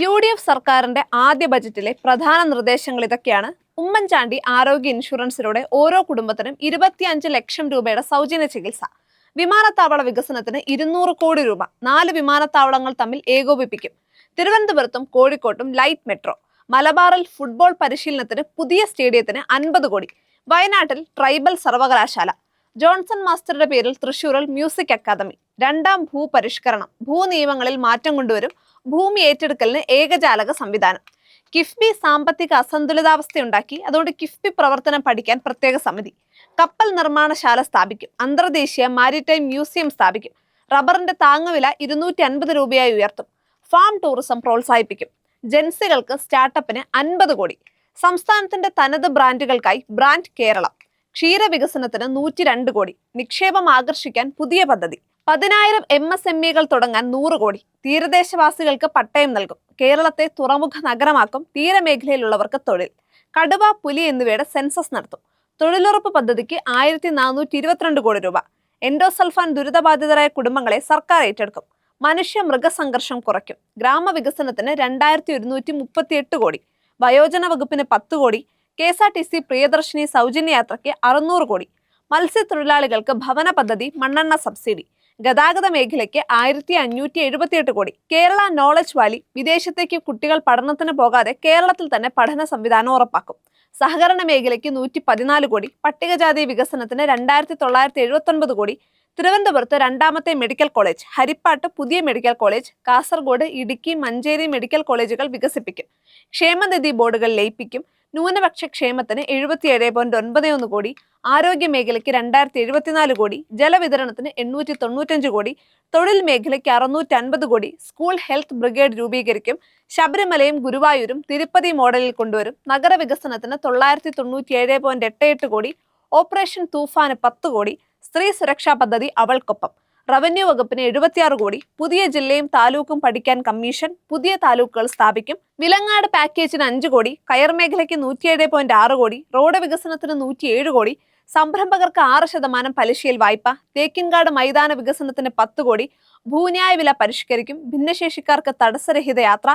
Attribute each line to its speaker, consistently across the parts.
Speaker 1: UDF സർക്കാരിന്റെ ആദ്യ ബജറ്റിലെ പ്രധാന നിർദ്ദേശങ്ങൾ ഇതൊക്കെയാണ്. ഉമ്മൻചാണ്ടി ആരോഗ്യ ഇൻഷുറൻസിലൂടെ ഓരോ കുടുംബത്തിനും 25 ലക്ഷം രൂപയുടെ സൗജന്യ ചികിത്സ. വിമാനത്താവള വികസനത്തിന് 200 കോടി രൂപ. 4 വിമാനത്താവളങ്ങൾ തമ്മിൽ ഏകോപിപ്പിക്കും. തിരുവനന്തപുരത്തും കോഴിക്കോട്ടും ലൈറ്റ് മെട്രോ. മലബാറിൽ ഫുട്ബോൾ പരിശീലനത്തിന് പുതിയ സ്റ്റേഡിയത്തിന് 50 കോടി. വയനാട്ടിൽ ട്രൈബൽ സർവകലാശാല. ജോൺസൺ മാസ്റ്ററുടെ പേരിൽ തൃശൂരിൽ മ്യൂസിക് അക്കാദമി. രണ്ടാം ഭൂപരിഷ്കരണം. ഭൂനിയമങ്ങളിൽ മാറ്റം കൊണ്ടുവരും. ഭൂമി ഏറ്റെടുക്കലിന് ഏകജാലക സംവിധാനം. കിഫ്ബി സാമ്പത്തിക അസന്തുലിതാവസ്ഥയുണ്ടാക്കി. അതുകൊണ്ട് കിഫ്ബി പ്രവർത്തനം പഠിക്കാൻ പ്രത്യേക സമിതി. കപ്പൽ നിർമ്മാണശാല സ്ഥാപിക്കും. അന്തർദേശീയ മാരിടൈം മ്യൂസിയം സ്ഥാപിക്കും. റബ്ബറിന്റെ താങ്ങുവില 250 രൂപയായി ഉയർത്തും. ഫാം ടൂറിസം പ്രോത്സാഹിപ്പിക്കും. ജൻസികൾക്ക് സ്റ്റാർട്ടപ്പിന് 50 കോടി. സംസ്ഥാനത്തിന്റെ തനത് ബ്രാൻഡുകൾക്കായി ബ്രാൻഡ് കേരളം. ക്ഷീരവികസനത്തിന് 102 കോടി. നിക്ഷേപം ആകർഷിക്കാൻ പുതിയ പദ്ധതി. 10,000 MSMEകൾ തുടങ്ങാൻ 100 കോടി. തീരദേശവാസികൾക്ക് പട്ടയം നൽകും. കേരളത്തെ തുറമുഖ നഗരമാക്കും. തീരമേഖലയിലുള്ളവർക്ക് തൊഴിൽ. കടുവ, പുലി എന്നിവയുടെ സെൻസസ് നടത്തും. തൊഴിലുറപ്പ് പദ്ധതിക്ക് 1422 കോടി രൂപ. എൻഡോസൾഫാൻ ദുരിതബാധിതരായ കുടുംബങ്ങളെ സർക്കാർ ഏറ്റെടുക്കും. മനുഷ്യ മൃഗസംഘർഷം കുറയ്ക്കും. ഗ്രാമവികസനത്തിന് 2138 കോടി. വയോജന വകുപ്പിന് 10 കോടി. KSRTC പ്രിയദർശിനി സൗജന്യ യാത്രയ്ക്ക് 600 കോടി. മത്സ്യത്തൊഴിലാളികൾക്ക് ഭവന പദ്ധതി, മണ്ണെണ്ണ സബ്സിഡി. ഗതാഗത മേഖലയ്ക്ക് 1578 കോടി. Kerala knowledge Valley. വിദേശത്തേക്ക് കുട്ടികൾ പഠനത്തിന് പോകാതെ കേരളത്തിൽ തന്നെ പഠന സംവിധാനം ഉറപ്പാക്കും. സഹകരണ മേഖലയ്ക്ക് 114 കോടി. പട്ടികജാതി വികസനത്തിന് 2979 കോടി. തിരുവനന്തപുരത്ത് രണ്ടാമത്തെ മെഡിക്കൽ കോളേജ്. ഹരിപ്പാട്ട് പുതിയ medical college. Kasaragod, Idukki, Manjeri medical കോളേജുകൾ വികസിപ്പിക്കും. ക്ഷേമനിധി ബോർഡുകൾ ലയിപ്പിക്കും. ന്യൂനപക്ഷ ക്ഷേമത്തിന് 77.91 കോടി. ആരോഗ്യ മേഖലയ്ക്ക് 2074 കോടി. ജലവിതരണത്തിന് 895 കോടി. തൊഴിൽ മേഖലയ്ക്ക് 650 കോടി. സ്കൂൾ ഹെൽത്ത് ബ്രിഗേഡ് രൂപീകരിക്കും. ശബരിമലയും ഗുരുവായൂരും തിരുപ്പതി മോഡലിൽ കൊണ്ടുവരും. നഗരവികസനത്തിന് 997.88 കോടി. ഓപ്പറേഷൻ തൂഫാന് 10 കോടി. സ്ത്രീ സുരക്ഷാ പദ്ധതി അവൾക്കൊപ്പം. റവന്യൂ വകുപ്പിന് 76 കോടി. പുതിയ ജില്ലയും താലൂക്കും പഠിക്കാൻ കമ്മീഷൻ. പുതിയ താലൂക്കുകൾ സ്ഥാപിക്കും. വിലങ്ങാട് പാക്കേജിന് 5 കോടി. കയർ മേഖലയ്ക്ക് 107.6 കോടി. റോഡ് വികസനത്തിന് 107 കോടി. സംരംഭകർക്ക് 6% പലിശയിൽ വായ്പ. തേക്കിൻകാട് മൈതാന വികസനത്തിന് 10 കോടി. ഭൂന്യായ വില പരിഷ്കരിക്കും. ഭിന്നശേഷിക്കാർക്ക് തടസ്സരഹിത യാത്ര.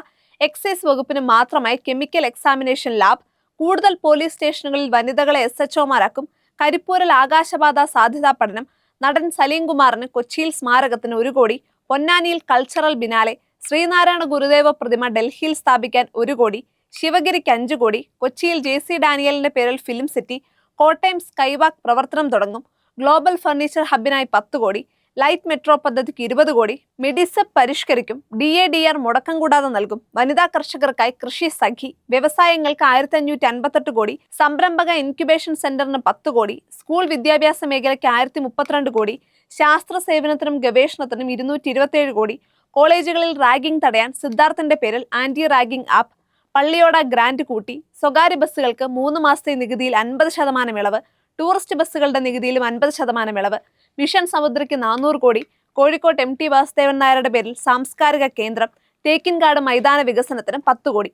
Speaker 1: എക്സൈസ് വകുപ്പിന് മാത്രമായി കെമിക്കൽ എക്സാമിനേഷൻ ലാബ്. കൂടുതൽ പോലീസ് സ്റ്റേഷനുകളിൽ വനിതകളെ SHOമാരാക്കും. കരിപ്പൂരിൽ ആകാശപാത സാധ്യതാ പഠനം. നടൻ സലീം കുമാറിന് കൊച്ചിയിൽ സ്മാരകത്തിന് 1 കോടി. പൊന്നാനിയിൽ കൾച്ചറൽ ബിനാലെ. ശ്രീനാരായണ ഗുരുദേവ പ്രതിമ ഡൽഹിയിൽ സ്ഥാപിക്കാൻ 1 കോടി. ശിവഗിരിക്ക് 5 കോടി. കൊച്ചിയിൽ JC ഡാനിയലിന്റെ പേരിൽ ഫിലിം സിറ്റി. കോട്ടയം സ്കൈവാക്ക് പ്രവർത്തനം തുടങ്ങും. ഗ്ലോബൽ ഫർണിച്ചർ ഹബിനായി 10 കോടി. ലൈറ്റ് മെട്രോ പദ്ധതിക്ക് 20 കോടി. മെഡിസെപ്പ് പരിഷ്കരിക്കും. DADR മുടക്കം കൂടാതെ നൽകും. വനിതാ കർഷകർക്കായി കൃഷി സഖി. വ്യവസായങ്ങൾക്ക് 1558 കോടി. സംരംഭക ഇൻക്യുബേഷൻ സെന്ററിന് 10 കോടി. സ്കൂൾ വിദ്യാഭ്യാസ മേഖലയ്ക്ക് 1032 കോടി. ശാസ്ത്ര സേവനത്തിനും ഗവേഷണത്തിനും 227 കോടി. കോളേജുകളിൽ റാഗിംഗ് തടയാൻ സിദ്ധാർത്ഥന്റെ പേരിൽ ആന്റി റാഗിംഗ് ആപ്പ്. പള്ളിയോട ഗ്രാന്റ് കൂട്ടി. സ്വകാര്യ ബസ്സുകൾക്ക് 3 മാസത്തെ നികുതിയിൽ 50% ഇളവ്. ടൂറിസ്റ്റ് ബസ്സുകളുടെ നികുതിയിലും 50% ഇളവ്. മിഷൻ സമുദ്രയ്ക്ക് 400 കോടി. കോഴിക്കോട്ട് MT വാസുദേവൻ നായരുടെ പേരിൽ സാംസ്കാരിക കേന്ദ്രം. തേക്കിൻകാട് മൈതാന വികസനത്തിന് 10 കോടി.